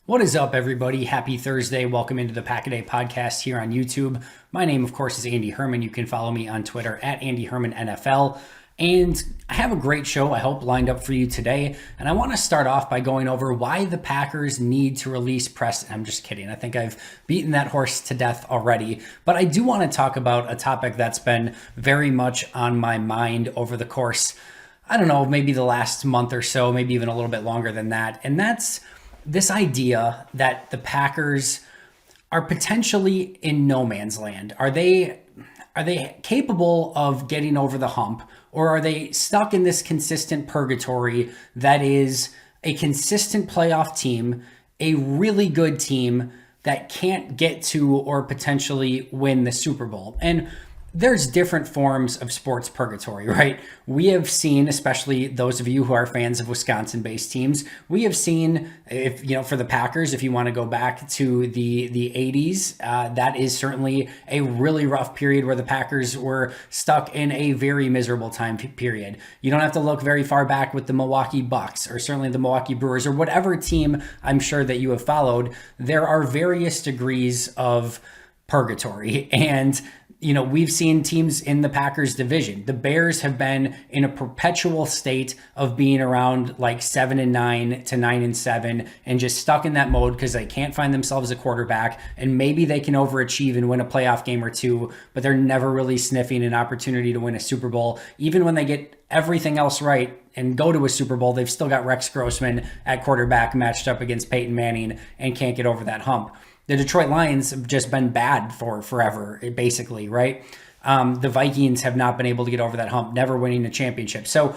What is up, everybody? Happy Thursday. Welcome into the Pack a Day podcast here on YouTube. My name, of course, is Andy Herman. You can follow me on Twitter at Andy Herman NFL. And I have a great show, I hope, lined up for you today. And I want to start off by going over why the Packers need to release Preston. I'm just kidding. I think I've beaten that horse to death already. But I do want to talk about a topic that's been very much on my mind over the course, I don't know, maybe the last month or so, maybe even a little bit longer than that. And that's this idea that the Packers are potentially in no man's land. Are they capable of getting over the hump, or are they stuck in this consistent purgatory that is a consistent playoff team, a really good team that can't get to or potentially win the Super Bowl? And there's different forms of sports purgatory, right? We have seen, especially those of you who are fans of Wisconsin-based teams, we have seen, if for the Packers, if you want to go back to the 80s, that is certainly a really rough period where the Packers were stuck in a very miserable time period. You don't have to look very far back with the Milwaukee Bucks or certainly the Milwaukee Brewers or whatever team I'm sure that you have followed. There are various degrees of purgatory, and we've seen teams in the Packers division. The Bears have been in a perpetual state of being around like 7-9 to 9-7 and just stuck in that mode because they can't find themselves a quarterback, and maybe they can overachieve and win a playoff game or two, but they're never really sniffing an opportunity to win a Super Bowl. Even when they get everything else right and go to a Super Bowl, they've still got Rex Grossman at quarterback matched up against Peyton Manning and can't get over that hump. The Detroit Lions have just been bad for forever, basically, right? The Vikings have not been able to get over that hump, never winning a championship. So,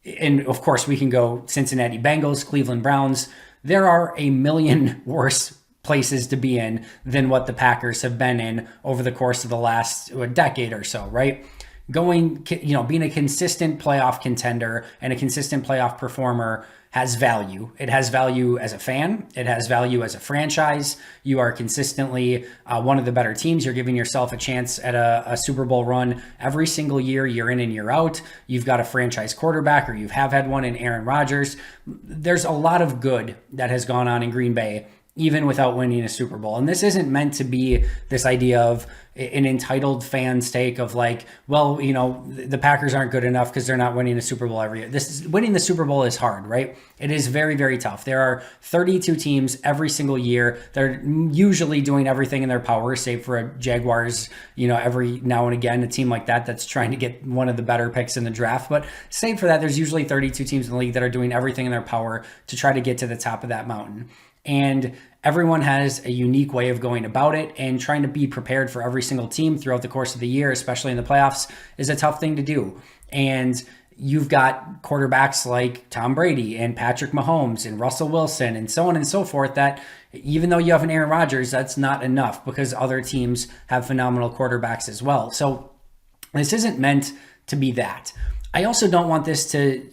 and of course, we can go Cincinnati Bengals, Cleveland Browns. There are a million worse places to be in than what the Packers have been in over the course of the last decade or so, right? Being a consistent playoff contender and a consistent playoff performer has value. It has value as a fan. It has value as a franchise. You are consistently one of the better teams. You're giving yourself a chance at a Super Bowl run every single year in and year out. You've got a franchise quarterback, or you have had one in Aaron Rodgers. There's a lot of good that has gone on in Green Bay, even without winning a Super Bowl. And this isn't meant to be this idea of an entitled fan's take of like, well, the Packers aren't good enough because they're not winning a Super Bowl every year. Winning the Super Bowl is hard, right? It is very, very tough. There are 32 teams every single year. They're usually doing everything in their power, save for a Jaguars, every now and again, a team like that's trying to get one of the better picks in the draft. But save for that, there's usually 32 teams in the league that are doing everything in their power to try to get to the top of that mountain. And everyone has a unique way of going about it, and trying to be prepared for every single team throughout the course of the year, especially in the playoffs, is a tough thing to do. And you've got quarterbacks like Tom Brady and Patrick Mahomes and Russell Wilson and so on and so forth that even though you have an Aaron Rodgers, that's not enough because other teams have phenomenal quarterbacks as well. So this isn't meant to be that. I also don't want this to,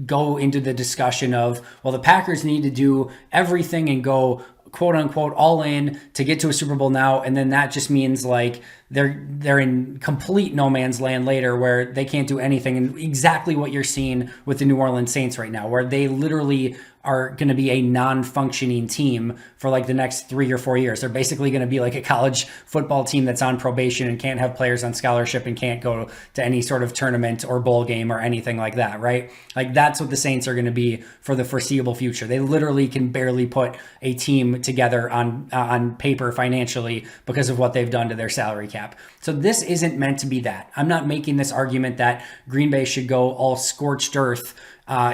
go into the discussion of, well, the Packers need to do everything and go quote unquote all in to get to a Super Bowl now, and then that just means like they're in complete no man's land later where they can't do anything. And exactly what you're seeing with the New Orleans Saints right now, where they literally are going to be a non-functioning team for like the next 3 or 4 years. They're basically going to be like a college football team that's on probation and can't have players on scholarship and can't go to any sort of tournament or bowl game or anything like that, right? Like that's what the Saints are going to be for the foreseeable future. They literally can barely put a team together on paper financially because of what they've done to their salary cap. So this isn't meant to be that. I'm not making this argument that Green Bay should go all scorched earth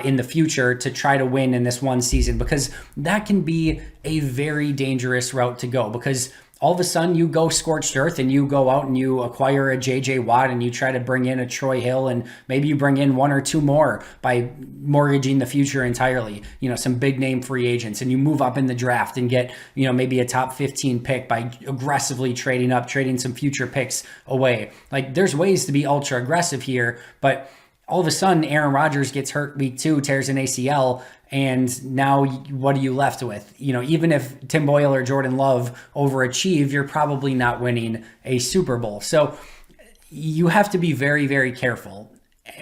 in the future to try to win in this one season, because that can be a very dangerous route to go, because all of a sudden you go scorched earth and you go out and you acquire a JJ Watt and you try to bring in a Troy Hill, and maybe you bring in one or two more by mortgaging the future entirely, some big name free agents, and you move up in the draft and get, maybe a top 15 pick by aggressively trading some future picks away. Like there's ways to be ultra aggressive here, but all of a sudden, Aaron Rodgers gets hurt week 2, tears an ACL, and now what are you left with? Even if Tim Boyle or Jordan Love overachieve, you're probably not winning a Super Bowl. So you have to be very, very careful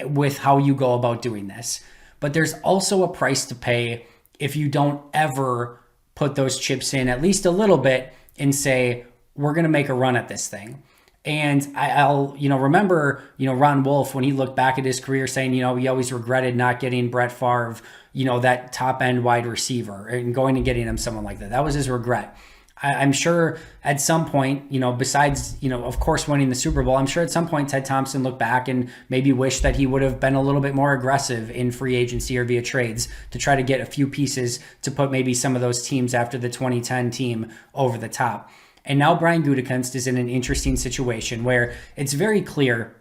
with how you go about doing this. But there's also a price to pay if you don't ever put those chips in at least a little bit and say, we're going to make a run at this thing. And I'll remember, Ron Wolf, when he looked back at his career saying, he always regretted not getting Brett Favre, that top end wide receiver and going and getting him someone like that. That was his regret. I'm sure at some point, besides, of course, winning the Super Bowl, I'm sure at some point Ted Thompson looked back and maybe wished that he would have been a little bit more aggressive in free agency or via trades to try to get a few pieces to put maybe some of those teams after the 2010 team over the top. And now Brian Gutekunst is in an interesting situation where it's very clear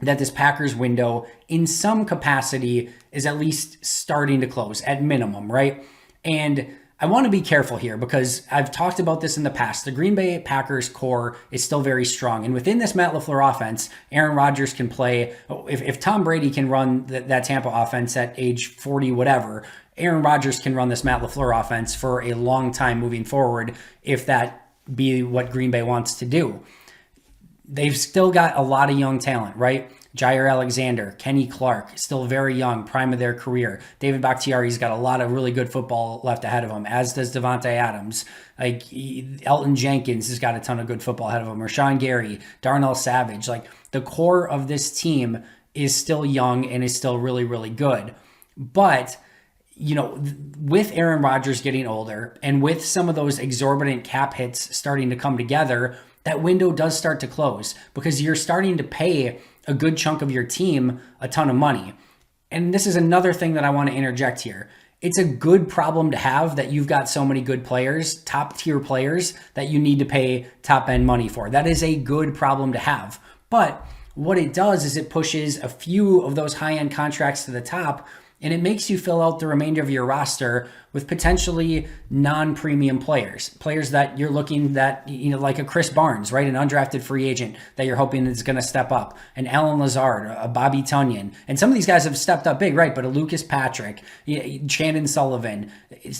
that this Packers window in some capacity is at least starting to close at minimum, right? And I want to be careful here because I've talked about this in the past. The Green Bay Packers core is still very strong. And within this Matt LaFleur offense, Aaron Rodgers can play. If Tom Brady can run that Tampa offense at age 40, whatever, Aaron Rodgers can run this Matt LaFleur offense for a long time moving forward if that be what Green Bay wants to do. They've still got a lot of young talent, right? Jair Alexander, Kenny Clark, still very young, prime of their career. David Bakhtiari's got a lot of really good football left ahead of him, as does Devontae Adams. Elton Jenkins has got a ton of good football ahead of him. Rashawn Gary, Darnell Savage. The core of this team is still young and is still really, really good. But with Aaron Rodgers getting older and with some of those exorbitant cap hits starting to come together, that window does start to close because you're starting to pay a good chunk of your team a ton of money. And this is another thing that I want to interject here. It's a good problem to have that you've got so many good players, top tier players, that you need to pay top end money for. That is a good problem to have. But what it does is it pushes a few of those high end contracts to the top, and it makes you fill out the remainder of your roster with potentially non-premium players that you're looking at, like a Chris Barnes, right? An undrafted free agent that you're hoping is going to step up, an Alan Lazard, a Bobby Tunyon. And some of these guys have stepped up big, right? But a Lucas Patrick, Shannon Sullivan.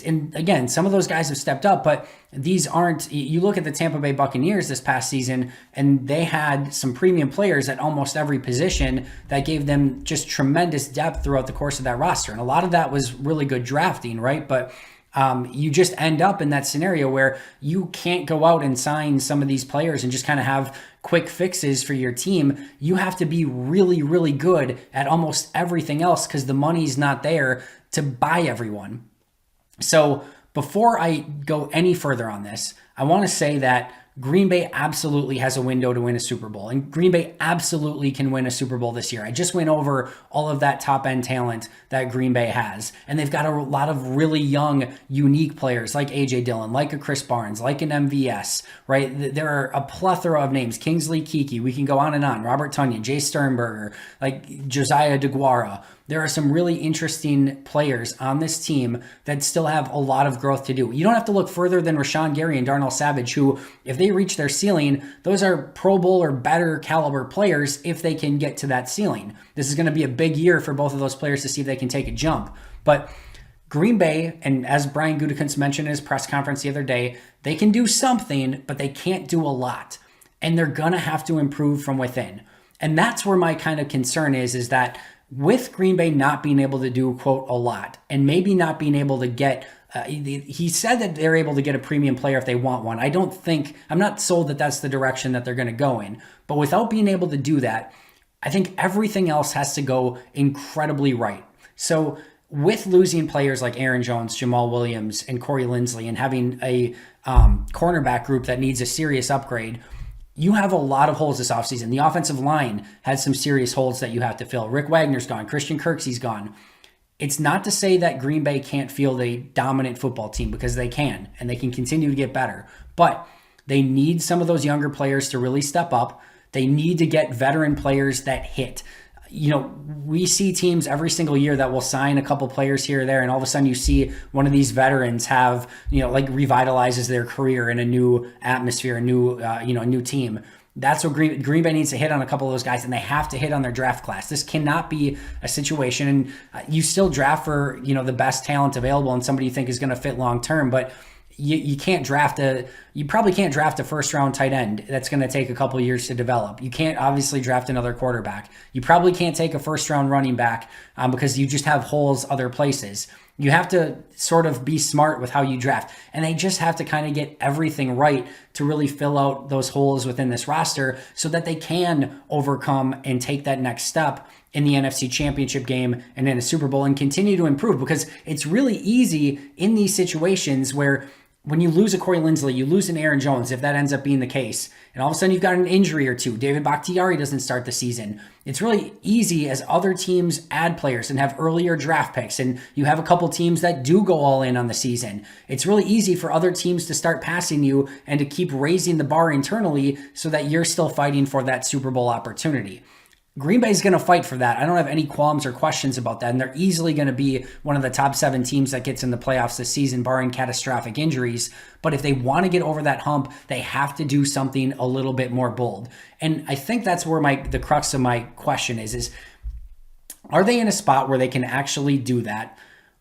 And again, some of those guys have stepped up, but these aren't, you look at the Tampa Bay Buccaneers this past season, and they had some premium players at almost every position that gave them just tremendous depth throughout the course of that roster. And a lot of that was really good drafting, right? But you just end up in that scenario where you can't go out and sign some of these players and just kind of have quick fixes for your team. You have to be really, really good at almost everything else because the money's not there to buy everyone. So before I go any further on this, I want to say that Green Bay absolutely has a window to win a Super Bowl, and Green Bay absolutely can win a Super Bowl this year. I just went over all of that top-end talent that Green Bay has, and they've got a lot of really young, unique players like A.J. Dillon, like a Chris Barnes, like an MVS, right? There are a plethora of names. Kingsley Keke, we can go on and on. Robert Tonyan, Jay Sternberger, like Josiah DeGuara. There are some really interesting players on this team that still have a lot of growth to do. You don't have to look further than Rashawn Gary and Darnell Savage, who, if they reach their ceiling, those are Pro Bowl or better caliber players if they can get to that ceiling. This is going to be a big year for both of those players to see if they can take a jump. But Green Bay, and as Brian Gutekunst mentioned in his press conference the other day, they can do something, but they can't do a lot. And they're going to have to improve from within. And that's where my kind of concern is that with Green Bay not being able to do, quote, a lot, and maybe not being able to get, he said that they're able to get a premium player if they want one. I'm not sold that that's the direction that they're going to go in. But without being able to do that, I think everything else has to go incredibly right. So with losing players like Aaron Jones, Jamal Williams, and Corey Linsley, and having a cornerback group that needs a serious upgrade, you have a lot of holes this offseason. The offensive line has some serious holes that you have to fill. Rick Wagner's gone. Christian Kirksey's gone. It's not to say that Green Bay can't field a dominant football team, because they can, and they can continue to get better. But they need some of those younger players to really step up. They need to get veteran players that hit. We see teams every single year that will sign a couple players here or there, and all of a sudden you see one of these veterans have, revitalizes their career in a new atmosphere, a new team. That's what Green Bay needs to hit on a couple of those guys, and they have to hit on their draft class. This cannot be a situation, and you still draft for, the best talent available and somebody you think is going to fit long term, but you probably can't draft a first round tight end that's going to take a couple years to develop. You can't obviously draft another quarterback. You probably can't take a first round running back because you just have holes other places. You have to sort of be smart with how you draft. And they just have to kind of get everything right to really fill out those holes within this roster so that they can overcome and take that next step in the NFC Championship game and in a Super Bowl and continue to improve, because it's really easy in these situations where when you lose a Corey Linsley, you lose an Aaron Jones, if that ends up being the case, and all of a sudden you've got an injury or two, David Bakhtiari doesn't start the season. It's really easy as other teams add players and have earlier draft picks, and you have a couple teams that do go all in on the season. It's really easy for other teams to start passing you and to keep raising the bar internally so that you're still fighting for that Super Bowl opportunity. Green Bay is going to fight for that. I don't have any qualms or questions about that. And they're easily going to be one of the top 7 teams that gets in the playoffs this season, barring catastrophic injuries. But if they want to get over that hump, they have to do something a little bit more bold. And I think that's where the crux of my question is are they in a spot where they can actually do that?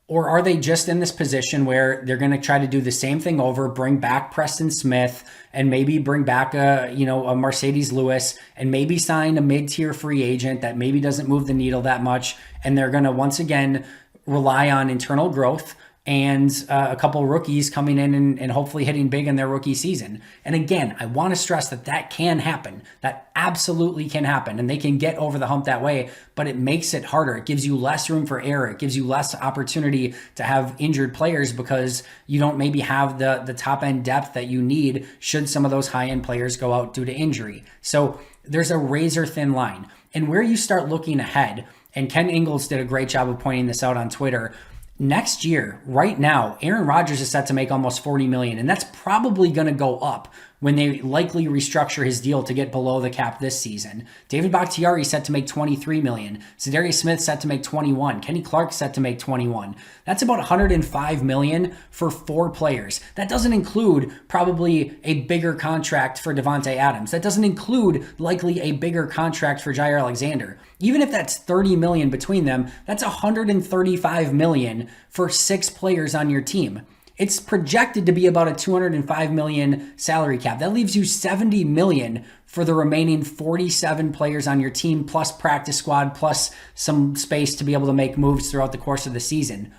Or are they just in this position where they're going to try to do the same thing over, bring back Preston Smith and maybe bring back a Mercedes Lewis and maybe sign a mid-tier free agent that maybe doesn't move the needle that much. And they're going to once again rely on internal growth and a couple rookies coming in and hopefully hitting big in their rookie season. And again, I want to stress that can happen. That absolutely can happen. And they can get over the hump that way, but it makes it harder. It gives you less room for error. It gives you less opportunity to have injured players because you don't maybe have the top end depth that you need should some of those high end players go out due to injury. So there's a razor thin line. And where you start looking ahead, and Ken Ingalls did a great job of pointing this out on Twitter, next year, right now, Aaron Rodgers is set to make almost $40 million, and that's probably going to go up when they likely restructure his deal to get below the cap this season. David Bakhtiari set to make $23 million. Za'Darius Smith set to make $21. Kenny Clark set to make $21. That's about $105 million for 4 players. That doesn't include probably a bigger contract for Devontae Adams. That doesn't include likely a bigger contract for Jair Alexander. Even if that's $30 million between them, that's $135 million for 6 players on your team. It's projected to be about a $205 million salary cap. That leaves you $70 million for the remaining 47 players on your team, plus practice squad, plus some space to be able to make moves throughout the course of the season.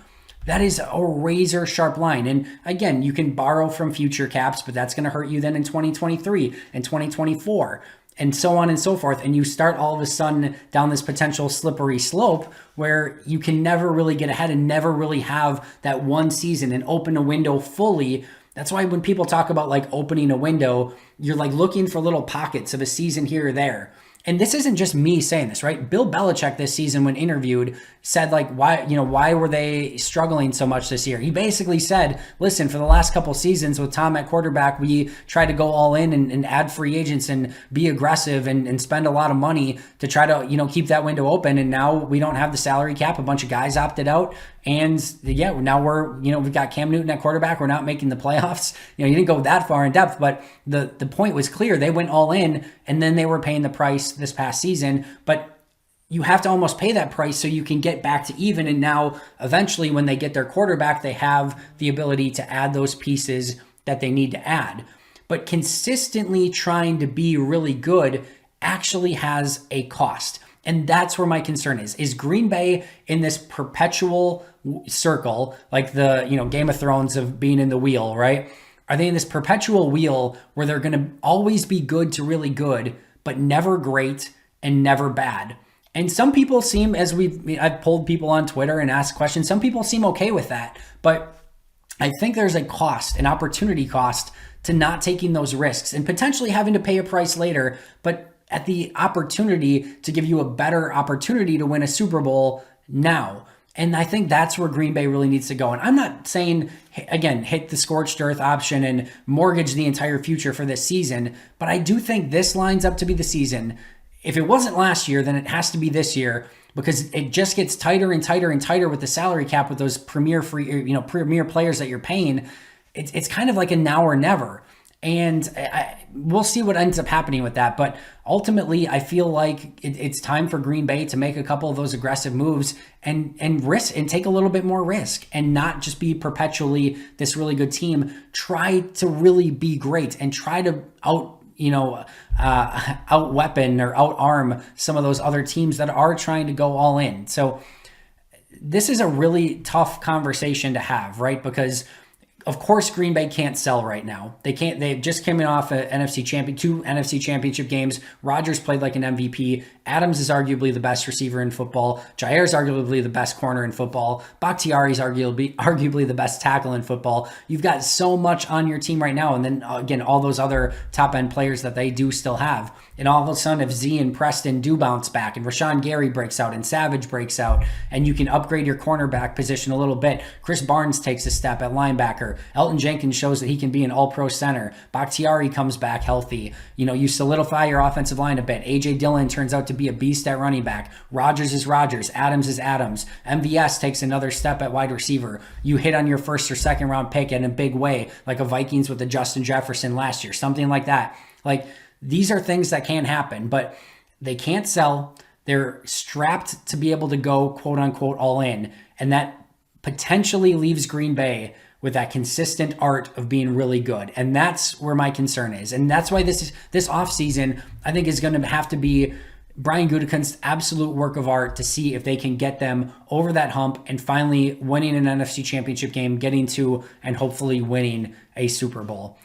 That is a razor sharp line. And again, you can borrow from future caps, but that's going to hurt you then in 2023 and 2024. And so on and so forth. And you start all of a sudden down this potential slippery slope where you can never really get ahead and never really have that one season and open a window fully. That's why when people talk about like opening a window, you're like looking for little pockets of a season here or there. And this isn't just me saying this, right? Bill Belichick this season, when interviewed, said like, why were they struggling so much this year? He basically said, listen, for the last couple seasons with Tom at quarterback, we tried to go all in and add free agents and be aggressive and spend a lot of money to try to, keep that window open. And now we don't have the salary cap. A bunch of guys opted out. And yeah, now we've got Cam Newton at quarterback. We're not making the playoffs. You didn't go that far in depth, but the point was clear. They went all in and then they were paying the price this past season. But you have to almost pay that price so you can get back to even. And now eventually when they get their quarterback, they have the ability to add those pieces that they need to add. But consistently trying to be really good actually has a cost. And that's where my concern is. Is Green Bay in this perpetual circle, like the, Game of Thrones of being in the wheel, right? Are they in this perpetual wheel where they're going to always be good to really good, but never great and never bad? And some people seem, I've polled people on Twitter and asked questions, some people seem okay with that. But I think there's a cost, an opportunity cost to not taking those risks and potentially having to pay a price later, but at the opportunity to give you a better opportunity to win a Super Bowl now. And I think that's where Green Bay really needs to go. And I'm not saying, again, hit the scorched earth option and mortgage the entire future for this season, but I do think this lines up to be the season. If it wasn't last year, then it has to be this year, because it just gets tighter and tighter and tighter with the salary cap with those premier players that you're paying. It's kind of like a now or never. And we'll see what ends up happening with that. But ultimately, I feel like it's time for Green Bay to make a couple of those aggressive moves and risk and take a little bit more risk and not just be perpetually this really good team. Try to really be great and try to out-weapon or out-arm some of those other teams that are trying to go all in. So this is a really tough conversation to have, right? Because of course, Green Bay can't sell right now. They can't. They just came in off two NFC Championship games. Rodgers played like an MVP. Adams is arguably the best receiver in football. Jair is arguably the best corner in football. Bakhtiari is arguably the best tackle in football. You've got so much on your team right now, and then again, all those other top end players that they do still have. And all of a sudden, if Z and Preston do bounce back, and Rashawn Gary breaks out, and Savage breaks out, and you can upgrade your cornerback position a little bit. Chris Barnes takes a step at linebacker. Elton Jenkins shows that he can be an all-pro center. Bakhtiari comes back healthy. You solidify your offensive line a bit. A.J. Dillon turns out to be a beast at running back. Rodgers is Rodgers. Adams is Adams. MVS takes another step at wide receiver. You hit on your first or second round pick in a big way, like a Vikings with a Justin Jefferson last year, something like that. Like, these are things that can happen, but they can't sell. They're strapped to be able to go, quote unquote, all in. And that potentially leaves Green Bay with that consistent art of being really good. And that's where my concern is. And that's why this offseason, I think, is going to have to be Brian Gutekunst's absolute work of art to see if they can get them over that hump and finally winning an NFC Championship game, getting to, and hopefully winning a Super Bowl.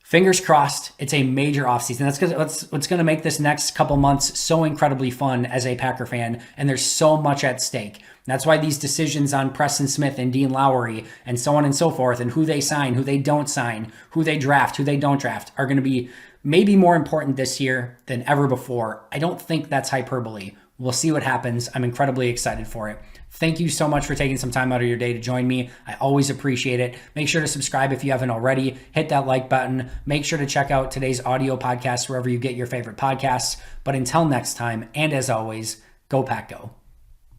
Fingers crossed, it's a major offseason. That's what's going to make this next couple months so incredibly fun as a Packer fan, and there's so much at stake. That's why these decisions on Preston Smith and Dean Lowry and so on and so forth, and who they sign, who they don't sign, who they draft, who they don't draft, are going to be maybe more important this year than ever before. I don't think that's hyperbole. We'll see what happens. I'm incredibly excited for it. Thank you so much for taking some time out of your day to join me. I always appreciate it. Make sure to subscribe if you haven't already. Hit that like button. Make sure to check out today's audio podcast wherever you get your favorite podcasts. But until next time, and as always, go Pack Go.